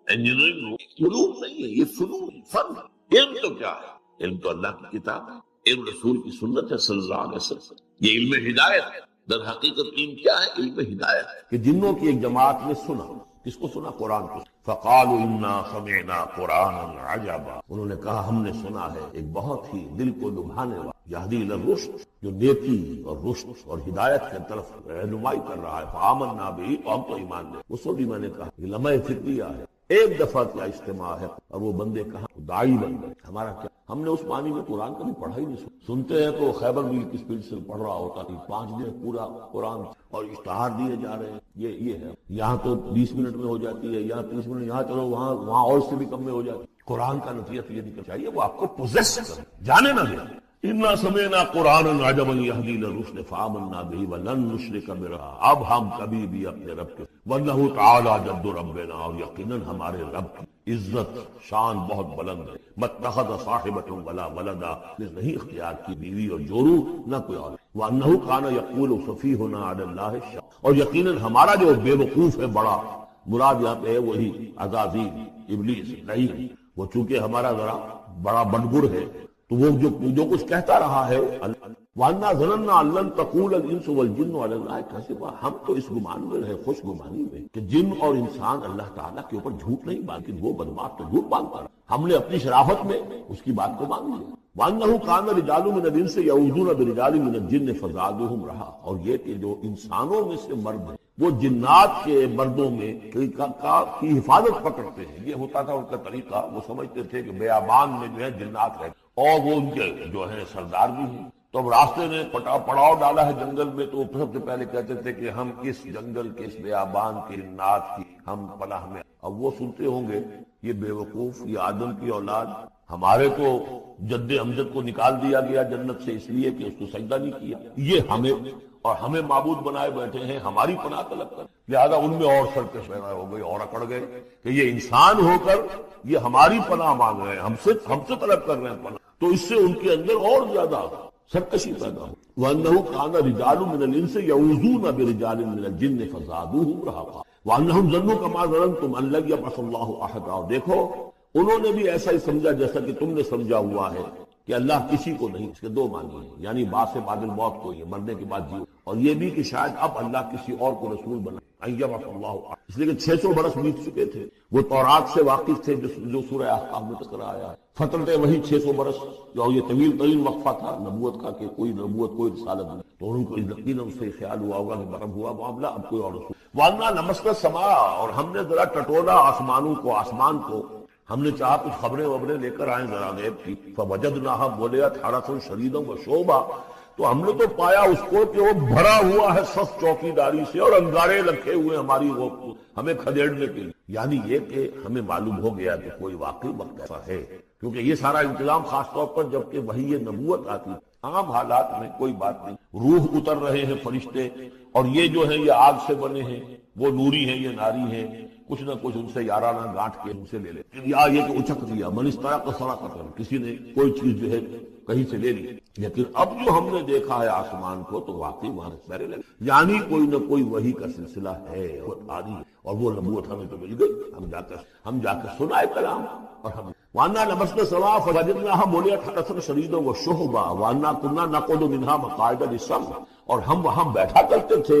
انجینئرنگ ہو، فنون نہیں ہے، یہ فنون ہے، فن ہے. علم تو کیا ہے؟ علم تو اللہ کی کتاب ہے، علم رسول کی سنت ہے صلی اللہ علیہ وسلم. یہ علم ہدایت ہے. در حقیقت علم کیا ہے؟ علم ہدایت ہے. کہ جنوں کی ایک جماعت نے سنا، کس کو سنا؟ قرآن کو. فقالوا انا سمعنا قرانا عجبا، انہوں نے کہا ہم نے سنا ہے ایک بہت ہی دل کو لبھانے والا، یہدی الی الرشد، جو نیکی اور رشد اور ہدایت کی طرف رہنمائی کر رہا ہے. فآمنا بہ، تو ہم تو ایمان لے. اس وقت میں نے کہا یہ لمحہ فکریہ ہے، ایک دفعہ کیا اجتماع ہے اور وہ بندے کہاں داعی بن گئے. ہمارا کیا، ہم نے اس معنی میں قرآن کبھی پڑھا ہی نہیں. سنتے ہیں تو خیبر میل کی سپیڈ سے پڑھ رہا ہوتا تھی، 5 دن پورا قرآن اور اشتہار دیے جا رہے ہیں. یہ ہے، یہاں تو 20 منٹ میں ہو جاتی ہے، یہاں 30 منٹ، یہاں چلو وہاں اور سے بھی کم میں ہو جاتی ہے. قرآن کا نتیجہ یہ نکلنا چاہیے وہ آپ کو پوزیس کرے، جانے نہ دے. انا سمعنا قرانا عجبا یہدی الی الرشد فآمنا بہ ولن نشرک بربہ، اب ہم کبھی بھی اپنے رب کے، وانہ تعالی جد ربنا، اور یقیناً ہمارے رب کی عزت شان بہت بلند ہے. متخذ صاحبۃ ولا ولدا، نے نہیں اختیار کی بیوی اور جورو نہ کوئی اور. وانہ کان یقول سفیہنا علی اللہ الشاہ، اور یقیناً ہمارا جو بے وقوف ہے بڑا، مراد یہاں پہ ہے وہی عزازیل ابلیس لعین. وہ چونکہ ہمارا ذرا بڑا بڑگڑ ہے تو وہ جو کچھ کہتا رہا ہے، وَأَنَّا ظَنَنَّا أَن لَّن تَقُولَ الْإِنسُ وَالْجِنُّ عَلَى اللَّهِ كَذِبًا، ہم تو اس گمان میں رہے، خوش گمانی میں، کہ جن اور انسان اللہ تعالیٰ کے اوپر جھوٹ نہیں باندھتے. وہ بدماش تو جھوٹ باندھتا رہا، ہم نے اپنی شرافت میں اس کی بات کو مان لیا. وَأَنَّهُ كَانَ رِجَالٌ مِّنَ الْإِنسِ يَعُوذُونَ بِرِجَالٍ مِّنَ الْجِنِّ فَزَادُوهُمْ رَهَقًا، اور یہ کہ جو انسانوں میں سے مرد ہیں وہ جنات کے مردوں میں کی حفاظت پکڑتے ہیں. یہ ہوتا تھا ان کا طریقہ. وہ سمجھتے تھے کہ بیابان میں جو ہے جنات رہتے اور وہ ان کے جو ہے سردار بھی ہیں تو اب راستے نے پڑاؤ ڈالا ہے جنگل میں، تو سب سے پہلے کہتے تھے کہ ہم اس جنگل کے اس بیابان کے نات کی ہم پناہ میں۔ اب وہ سنتے ہوں گے یہ بے وقوف، یہ آدم کی اولاد، ہمارے تو جد امجد کو نکال دیا گیا جنت سے اس لیے کہ اس کو سجدہ نہیں کیا، یہ ہمیں معبود بنائے بیٹھے ہیں، ہماری پناہ طلب کر، لہذا ان میں اور سرکش پیدا ہو گئی اور اکڑ گئے کہ یہ انسان ہو کر یہ ہماری پناہ مانگ رہے ہیں، ہم سے طلب کر رہے ہیں پناہ، تو اس سے ان کے اندر اور زیادہ سرکشی پیدا ہو۔ وَأَنَّهُ كَانَ رِجَالٌ مِّنَ الْإِنسِ يَعُوذُونَ بِرِجَالٍ مِّنَ الْجِنِّ فَزَادُوهُمْ رَهَقًا وَأَنَّهُمْ ظَنُّوا كَمَا ظَنَنتُمْ أَن لَّن يَبْعَثَ اللَّهُ أَحَدًا۔ اور دیکھو انہوں نے بھی ایسا ہی سمجھا جیسا کہ تم نے سمجھا ہوا ہے کہ اللہ کسی کو نہیں، اس کے دو معنی ہیں، یعنی بعد سے بعد الموت کو، یہ مرنے کے بعد جیو، اور یہ بھی کہ شاید اب اللہ کسی اور کو رسول بنا، اس لیے کہ 600 برس بیت چکے تھے، وہ تورات سے واقف تھے جو سورہ احقاف میں تذکرہ آیا ہے، فترت وہی 600 برس، جو یہ طویل ترین وقفہ تھا نبوت کا کہ کوئی نبوت کوئی رسالت نہیں، تو ان کو یقیناً اس سے خیال ہوا ہوگا کہ برم ہوا معاملہ، اب کوئی اور رسول۔ وَأَنَّا لَمَسْنَا السَّمَاءَ، اور ہم نے ذرا ٹٹولا آسمانوں کو، آسمان کو، ہم نے چاہا کچھ خبریں لے کر آئیں ذرا غیب کی، فَوَجَدْنَاهَا مُلِئَتْ حَرَسًا شَدِيدًا وَشُعُبًا، تو ہم نے تو پایا اس کو کہ وہ بھرا ہوا ہے سخت چوکیداری سے اور انگارے رکھے ہوئے ہماری وہ ہمیں کھدیڑنے کے لیے، یعنی یہ کہ ہمیں معلوم ہو گیا کہ کوئی واقعی وقت ایسا ہے، کیونکہ یہ سارا انتظام خاص طور پر جبکہ وہی یہ نبوت آتی، عام حالات میں کوئی بات نہیں، روح اتر رہے ہیں فرشتے، اور یہ جو ہیں یہ آگ سے بنے ہیں، وہ نوری ہیں یہ ناری ہیں، کچھ نہ کچھ ان سے یارانہ گانٹ کے ان سے لے لے، یا یہ کہ اچک لیا، من استرق سرقۃ، کسی نے کوئی چیز جو ہے کہیں سے لے لی، لیکن اب جو ہم نے دیکھا ہے آسمان کو تو واقعی وہاں سے پہلے لگے، یعنی کوئی نہ کوئی وحی کا سلسلہ ہے اور وہ نبوت ہمیں تو مل گئی، ہم جا کر سنائے کلام، اور ہم وَأَنَّا لَمَسْنَا السَّمَاءَ فَوَجَدْنَاهَا مُلِئَتْ حَرَسًا شَدِيدًا وَشُهُبًا وَأَنَّا كُنَّا نَقْعُدُ مِنْهَا مَقَاعِدَ لِلسَّمْعِ، اور ہم وہاں بیٹھا کرتے تھے،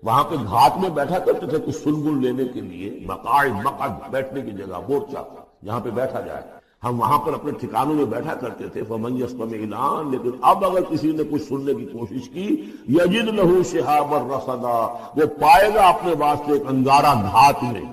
وہاں پہ گھاٹ میں بیٹھا کرتے تھے کچھ سنگل لینے کے لیے، مقعد بیٹھنے کی جگہ، مورچہ جہاں پہ بیٹھا جائے، ہم وہاں پر اپنے ٹھکانوں میں بیٹھا کرتے تھے، فَمَن يَسْتَمِعِ الْآنَ، لیکن اب اگر کسی نے کچھ سننے کی کوشش کی، يَجِدْ لَهُ شِهَابًا رَصَدًا، وہ پائے گا اپنے واسطے ایک انگارہ گھات میں،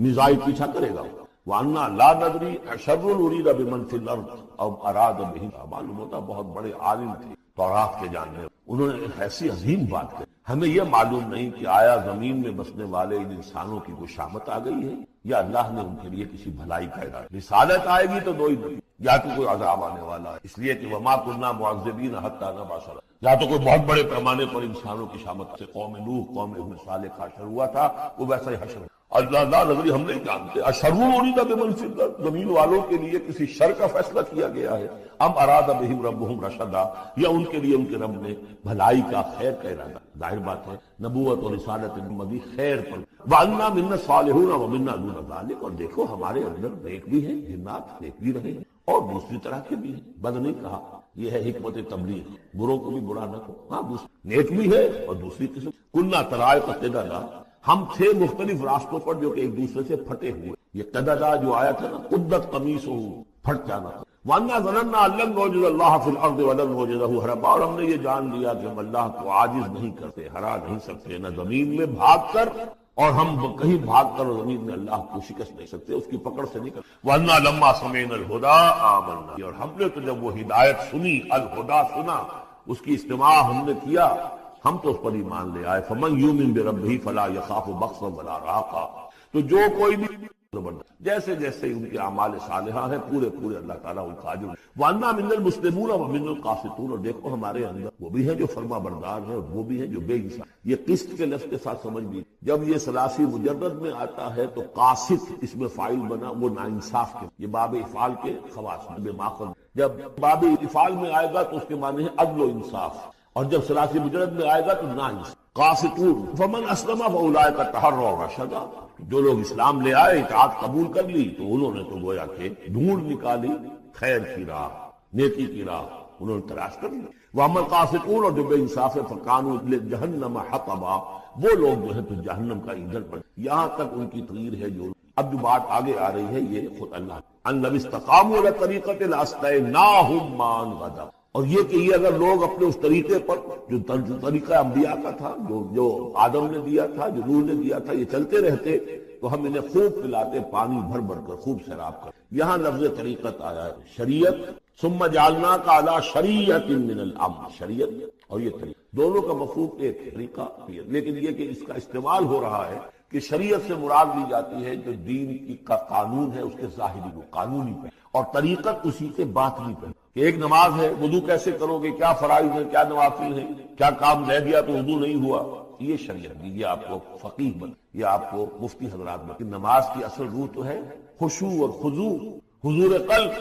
میزائل پیچھا کرے گا۔ وَأَنَّا لَا نَدْرِي أَشَرٌّ أُرِيدَ بِمَنْ فِي الْأَرْضِ أَوْ أَرَادَ بِهِمْ، معلوم ہوتا بہت بڑے عالم تھے تورات کے جاننے، انہوں نے ایسی عظیم بات کہی، ہمیں یہ معلوم نہیں کہ آیا زمین میں بسنے والے ان انسانوں کی کوئی شامت آ گئی ہے یا اللہ نے ان کے لیے کسی بھلائی کا ارادہ، رسالت آئے گی تو دو ہی نہیں، یا تو کوئی عذاب آنے والا ہے، اس لیے کہ وما كنا معذبین حتی نبعث رسولا، یا تو کوئی بہت بڑے پیمانے پر انسانوں کی شامت سے قوم نوح، قوم صالح کا حشر ہوا تھا، وہ ویسا ہی حشر، اللہ نظری ہم نہیں جانتے، اشر ارید بمن فی الارض، زمین والوں کے لیے کسی شر کا فیصلہ کیا گیا ہے، ام اراد بہم ربہم رشدا، یا ان کے لیے ان کے رب نے بھلائی کا، خیر کا ارادہ، ظاہر بات ہے نبوت اور رسالت محمدی خیر پر، وَأَنَّا مِنَّا الصَّالِحُونَ وَمِنَّا دُونَ ذَلِكَ، اور دیکھو ہمارے اندر نیک بھی ہیں، جنات نیک بھی رہے ہیں اور دوسری طرح کے بھی ہیں، بد نہیں کہا، یہ ہے حکمت تبلیغ، بروں کو بھی برا نہ کہو، ہاں نیک بھی ہے اور دوسری قسم، کُنَّا طَرَائِقَ قِدَدًا، ہم تھے مختلف راستوں پر جو کہ ایک دوسرے سے پھٹے ہوئے، یہ قددا جو آیا تھا نا، قدت قمیصہ، پھٹ جانا تھا، وَأَنَّا ظَنَنَّا أَن لَّن نُّعْجِزَ اللَّهَ فِي الْأَرْضِ وَلَن نُّعْجِزَهُ هَرَبًا، اور ہم نے یہ جان لیا کہ ہم اللہ کو عاجز نہیں کرتے، ہرا نہیں سکتے، نہ زمین میں بھاگ کر، اور ہم کہیں بھاگ کر زمین میں اللہ کو شکست نہیں سکتے، اس کی پکڑ سے نہیں کرتے۔ وَأَنَّا لَمَّا سَمِعْنَا الْهُدَىٰ آمَنَّا، اور ہم نے تو جب وہ ہدایت سنی، الہدا سنا، اس کی استماع ہم نے کیا، ہم تو اس پر ایمان لے آئے، فَمَن يُؤْمِن بِرَبِّهِ فَلَا يَخَافُ بَخْسًا وَلَا رَهَقًا، تو جو کوئی بھی جیسے جیسے ان کے اعمال صالحہ ہیں پورے اللہ تعالیٰ ان کا اجر۔ وَأَنَّا مِنَّا الْمُسْلِمُونَ وَمِنَّا الْقَاسِطُونَ، اور دیکھو ہمارے اندر وہ بھی ہیں جو فرما بردار ہیں اور وہ بھی ہیں جو بے انصاف، یہ قسط کے لفظ کے ساتھ سمجھ بھی، جب یہ ثلاثی مجرد میں آتا ہے تو قاسط اس میں فاعل بنا، وہ ناانصاف کے، یہ باب افعال کے خواص بے ماخذ، جب باب افعال میں آئے گا تو اس کے معنی ہے عدل و انصاف، اور جب ثلاثی مجرد میں آئے گا تو ناانصاف۔ قاسطون فمن اسلم فاولئک تحروا رشدا، جو لوگ اسلام لے آئے، اطاعت قبول کر لی، تو انہوں نے تو گویا کہ ڈھونڈ نکالی خیر کی راہ، نیکی کی راہ انہوں نے تلاش کر لی۔ واما القاسطون، اور جو بے انصاف ہے، فکانوا لجہنم حطبا، وہ لوگ جو ہے تو جہنم کا ایندھن پر، یہاں تک ان کی تقریر ہے جو اب جو بات آگے آ رہی ہے یہ خود اللہ ان لو استقاموا علی طریقۃ لاسقیناہم ماء غدقا، اور یہ کہ یہ اگر لوگ اپنے اس طریقے پر جو طریقہ انبیاء کا تھا، جو آدم نے دیا تھا، جو نوح نے دیا تھا، یہ چلتے رہتے تو ہم انہیں خوب پلاتے، پانی بھر بھر کر خوب سیراب کر۔ یہاں لفظ طریقت آیا ہے، شریعت ثم جعلناک علی شریعۃ من الامر، شریعت اور یہ طریقہ دونوں کا مفہوم ایک طریقہ، لیکن یہ کہ اس کا استعمال ہو رہا ہے کہ شریعت سے مراد لی جاتی ہے جو دین کی کا قانون ہے اس کے ظاہری کو قانونی پہ، اور طریقت اسی کے باطنی پہ، کہ ایک نماز ہے، وضو کیسے کرو گے، کیا فرائض ہیں، کیا نوافل ہیں، کیا کام رہ گیا تو وضو نہیں ہوا، یہ شریعت دی، یہ آپ کو فقیہ بن، یہ آپ کو مفتی حضرات بن۔ نماز کی اصل روح تو ہے خشوع اور خضوع، حضور قلب،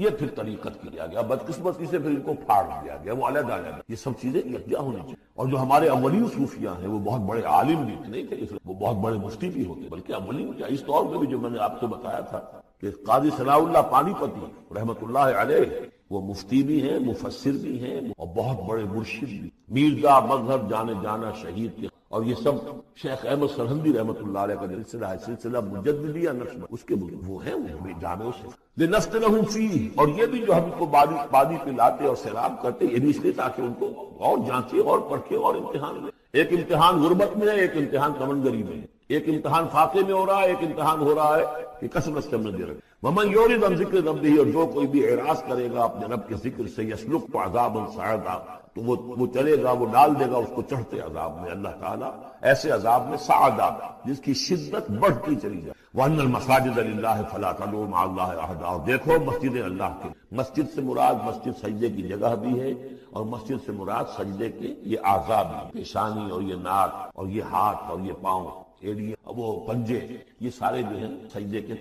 یہ پھر طریقت کیا گیا، بدقسمتی سے پھر ان کو پھاڑ دیا گیا، وہ علیحدہ علیحدہ، یہ سب چیزیں یکجا ہونی چاہیے۔ اور جو ہمارے اولین صوفیاء ہیں وہ بہت بڑے عالم بھی نہیں تھے، وہ بہت بڑے مفتی بھی ہوتے، بلکہ اولین کیا اس طور پہ بھی جو میں نے آپ کو بتایا تھا کہ قاضی ثناء اللہ پانی پتی رحمۃ اللہ علیہ وہ مفتی بھی ہیں، مفسر بھی ہیں، اور بہت بڑے مرشد بھی، میرزا مظہر جانے جانا شہید کے، اور یہ سب شیخ احمد سرہندی رحمۃ اللہ علیہ کا سلسلہ ہے، سلسلہ مجددیہ نقش اس کے وہ ہیں، وہ بھی جامع سے لنفتنہم فیہ، اور یہ بھی جو ہم کو بادی پہ لاتے اور سیراب کرتے، یہ بھی اس لیے تاکہ ان کو اور جانچے اور پرکھے اور امتحان لیں۔ ایک امتحان غربت میں ہے، ایک امتحان تمنگری میں ہے، ایک امتحان فاقے میں ہو رہا ہے، ایک امتحان ہو رہا ہے کہ کثرت سے دے رہے۔ ومن یورد عن ذکر ربہ، اور جو کوئی بھی اعراض کرے گا اپنے رب کے ذکر سے، یسلک عذابا صعدا، تو وہ چلے گا، وہ ڈال دے گا اس کو چڑھتے عذاب میں، اللہ تعالیٰ ایسے عذاب میں صعدا جس کی شدت بڑھتی چلی جائے۔ وَأَنَّ الْمَسَاجِدَ لِلَّهِ فَلَا تَدْعُوا مَعَ اللَّهِ أَحَدًا، اور دیکھو مسجد اللہ کے، مسجد سے مراد مسجد سجدے کی جگہ بھی ہے، اور مسجد سے مراد سجدے کے یہ اعضاء بھی، پیشانی اور یہ ناک اور یہ ہاتھ اور یہ پاؤں، ایڑیاں، وہ پنجے، یہ سارے جو ہیں سجدے کے،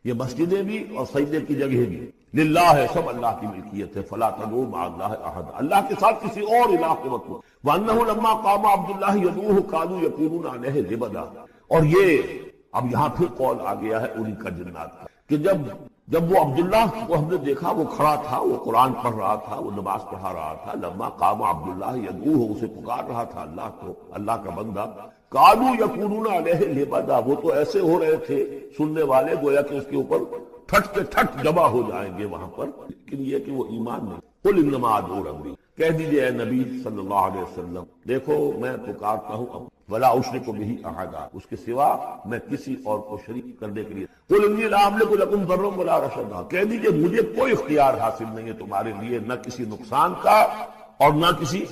یہ مسجدیں بھی اور سجدے کی جگہ بھی للہ ہے، سب اللہ کی ملکیت ہے۔ فلا تدعوا مع اللہ احد، اللہ کے ساتھ کسی اور الہ کو مت کرو۔ وانہ لما قام عبد اللہ یدعوہ قالوا یکونون علیہ لبدا، اور یہ اب یہاں پھر قول آ گیا ہے انہی کا جنات کا، کہ جب وہ عبداللہ کو ہم نے دیکھا وہ کھڑا تھا، وہ قرآن پڑھ رہا تھا، وہ نماز پڑھا رہا تھا، لما قام عبداللہ یدعوہ، اسے پکار رہا تھا اللہ کو، اللہ کا بندہ، قالوا یکونون علیہ لبدا، وہ تو ایسے ہو رہے تھے سننے والے گویا کہ اس کے اوپر ٹھٹ کے ٹھٹ جمع ہو جائیں گے وہاں پر، لیکن یہ کہ وہ ایمان نہیں۔ قل انما ادعو ربی، کہہ دیجئے اے نبی صلی اللہ علیہ وسلم، دیکھو میں پکارتا ہوں ولا اشرک بہ احدا، اس کے سوا میں کسی اور کو شریک کرنے کے لیے، قل انی لا املک لکم ضرا ولا رشدا، کہہ دیجئے مجھے کوئی اختیار حاصل نہیں ہے تمہارے لیے، نہ کسی نقصان کا اور نہ کسی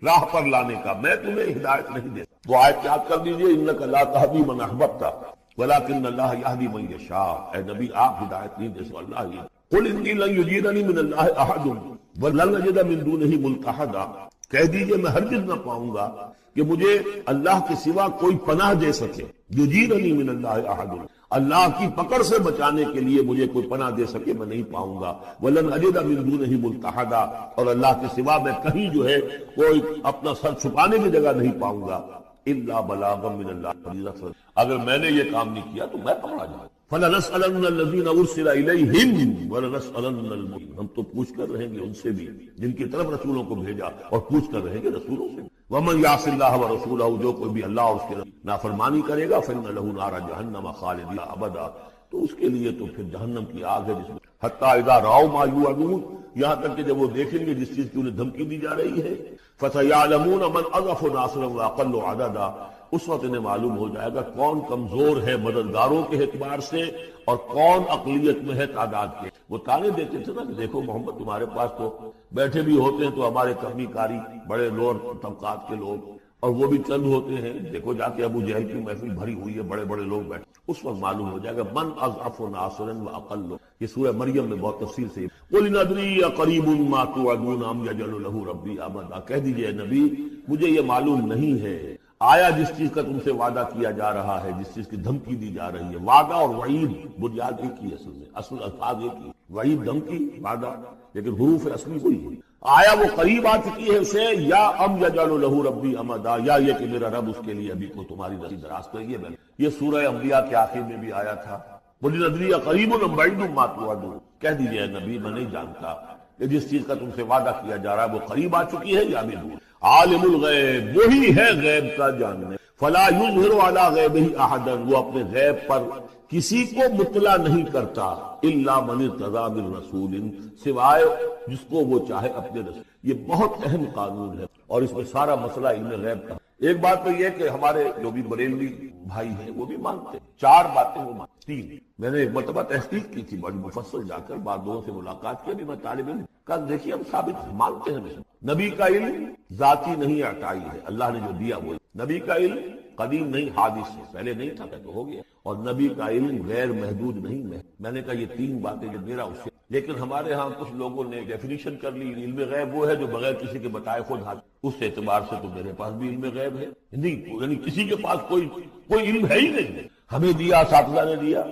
راہ پر لانے کا، میں تمہیں ہدایت نہیں دے۔ وہ آیت یاد کر دیجئے، انک لا تہدی من احببت ولکن اللہ یہدی من یشاء، اے نبی آپ ہدایت نہیں دے سکتے، اللہ یہ قل انی لن یجیرنی من اللہ احد ولن اجد من دونہ ملتحدا، کہہ دیجئے میں ہرگز نہ پاؤں گا کہ مجھے اللہ کے سوا کوئی پناہ دے سکے، یجیرنی من اللہ احد، اللہ کی پکڑ سے بچانے کے لیے مجھے کوئی پناہ دے سکے میں نہیں پاؤں گا، ولن اجد من دونہ ملتحدا، اور اللہ کے سوا میں کہیں جو ہے کوئی اپنا سر چھپانے کی جگہ نہیں پاؤں گا، الا بلاغا من اللہ، اگر میں نے یہ کام نہیں کیا تو میں پکڑا جاؤں۔ فَلَنَسْأَلَنَّ الَّذِينَ أُرْسِلَ إِلَيْهِمْ وَلَنَسْأَلَنَّ الْمُرْسَلِينَ، ہم تو پوچھ کر رہیں گے ان سے بھی جن کی طرف رسولوں کو بھیجا، اور پوچھ کر رہیں گے رسولوں سے۔ وَمَنْ يَعْصِ اللَّهَ وَرَسُولَهُ، جو کوئی بھی اللہ اور اس کی نافرمانی کرے گا، فَإِنَّ لَهُ نَارَ جَهَنَّمَ خَالِدِينَ أَبَدًا، تو اس کے لیے تو پھر جہنم کی آگ ہے، جس میں حتیٰ اذا رأوا ما یوعدون، یہاں تک کہ جب وہ دیکھیں گے جس چیز کی انہیں دھمکی دی جا رہی ہے، فَسَيَعْلَمُونَ مَنْ أَضْعَفُ نَاصِرًا وَأَقَلُّ عَدَدًا، اس وقت انہیں معلوم ہو جائے گا کون کمزور ہے مددگاروں کے اعتبار سے اور کون اقلیت میں ہے تعداد کے۔ وہ تانے دیتے تھے نا کہ دیکھو محمد تمہارے پاس تو بیٹھے بھی ہوتے ہیں تو ہمارے کمی کاری بڑے لوور طبقات کے لوگ، اور وہ بھی چند ہوتے ہیں، دیکھو جا کے ابو جہل کی محفل بھری ہوئی ہے، بڑے بڑے لوگ بیٹھے، اس وقت معلوم ہو جائے گا من اضعف ناصرا واقل۔ یہ سورہ مریم میں بہت تفصیل سے قل ان ادری قریب ما توعدون ام یجعل له ربی امدا، کہہ دیجئے نبی مجھے یہ معلوم نہیں ہے آیا جس چیز کا تم سے وعدہ کیا جا رہا ہے، جس چیز کی دھمکی دی جا رہی ہے، وعدہ اور وعید بنیاد ایک ہی اصل میں، اصل الفاظ ایک ہی، وعید دھمکی، وعدہ، لیکن حروف اصلی وہی ہے، آیا وہ قریب آ چکی ہے اسے، یا ام یجعل له ربی امدا، یا یہ کہ میرا رب اس کے لیے ابھی کو تمہاری رسی دراز کرے گی۔ یہ سورہ انبیاء کے آخر میں بھی آیا تھا، قل ادری قریب ام بعید ما توعدون، کہہ دیجئے نبی میں نہیں جانتا کہ جس چیز کا تم سے وعدہ کیا جا رہا ہے وہ قریب آ چکی ہے یا بھی دور۔ عالم الغیب، وہی ہے غیب کا جاننے، فلا یظہر علی غیبہ احدا، وہ اپنے غیب پر کسی کو مطلع نہیں کرتا، الا من ارتضی من رسول، سوائے جس کو وہ چاہے اپنے رسول۔ یہ بہت اہم قانون ہے اور اس میں سارا مسئلہ علم غیب کا، ایک بات تو یہ کہ ہمارے جو بھی بریلوی بھائی ہیں وہ بھی مانتے ہیں، 4 باتیں وہ مانتے، 3۔ میں نے ایک مرتبہ تحقیق کی تھی بڑی مفصل، جا کر بعد لوگوں سے ملاقات کی، ابھی میں طالب علم کہا دیکھیے ہم ثابت مانتے ہیں نبی کا علم ذاتی نہیں عطائی ہے، اللہ نے جو دیا وہ نبی کا علم قدیم نہیں حادث ہے، پہلے نہیں تھا تو ہو گیا، اور نبی کا علم غیر محدود نہیں ہے۔ میں نے کہا یہ 3 باتیں جو میرا اس سے، لیکن ہمارے ہاں کچھ لوگوں نے ڈیفینیشن کر لی علم غیب وہ ہے جو بغیر کسی کے بتائے خود حاصل، اس اعتبار سے تو میرے پاس بھی علم غیب ہے نہیں، یعنی کسی کے پاس کوئی علم ہے ہی نہیں، ہمیں دیا اساتذہ نے دیا،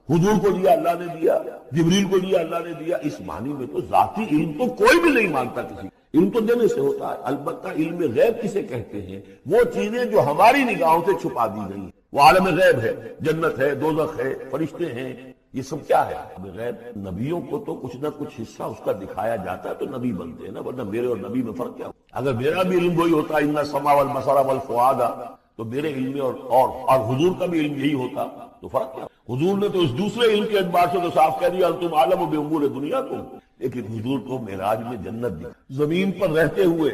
حضور کو دیا اللہ نے دیا، جبریل کو دیا اللہ نے دیا، اس معنی میں تو ذاتی علم تو کوئی بھی نہیں مانتا، کسی علم تو دینے سے ہوتا ہے، البتہ علم غیب کسے کہتے ہیں؟ وہ چیزیں جو ہماری نگاہوں سے چھپا دی گئی ہیں، وہ عالم غیب ہے، جنت ہے، دوزخ ہے، فرشتے ہیں، یہ سب کیا ہے عالم غیب؟ نبیوں کو تو کچھ نہ کچھ حصہ اس کا دکھایا جاتا ہے تو نبی بنتے ہیں نا، ورنہ میرے اور نبی میں فرق کیا ہو؟ اگر میرا بھی علم وہی ہوتا ان السمع والبصر والفؤاد، تو میرے علم اور حضور کا بھی علم یہی ہوتا تو فرق کیا؟ حضور نے تو اس دوسرے علم کے اعتبار سے تو صاف کہہ دیا انتم عالم بامور دنیا کو، لیکن حضور کو معراج میں جنت دی، زمین پر رہتے ہوئے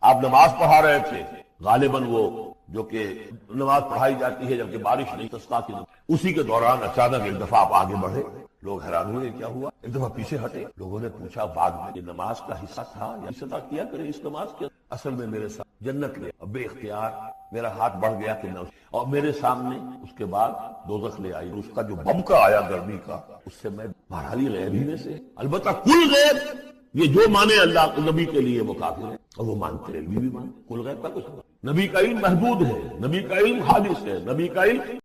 آپ نماز پڑھا رہے تھے، غالباً وہ جو کہ نماز پڑھائی جاتی ہے جبکہ بارش نہیں، تسقیٰ کی، اسی کے دوران اچانک ایک دفعہ آپ آگے بڑھے، لوگ حیران ہوئے کیا ہوا، ایک دفعہ پیچھے ہٹے، لوگوں نے پوچھا بعد میں یہ نماز کا حصہ تھا یا اس ادا کیا کرے اس نماز کے، اصل میں میرے ساتھ جنت لے، اب بے اختیار میرا ہاتھ بڑھ گیا کہ میں اور میرے سامنے اس کے بعد دوزخ لے آئی، اس کا جو بمکا آیا گرمی کا، اس سے میں بہرحال غیب ہی میں سے، البتہ کل غیب یہ جو مانے اللہ نبی کے لیے وہ کافر ہے، اور وہ مانتے ہیں، بھی مانتے، کل غیب کا کچھ نہیں، نبی کا علم محدود ہے، نبی کا علم حادث ہے، نبی کا علم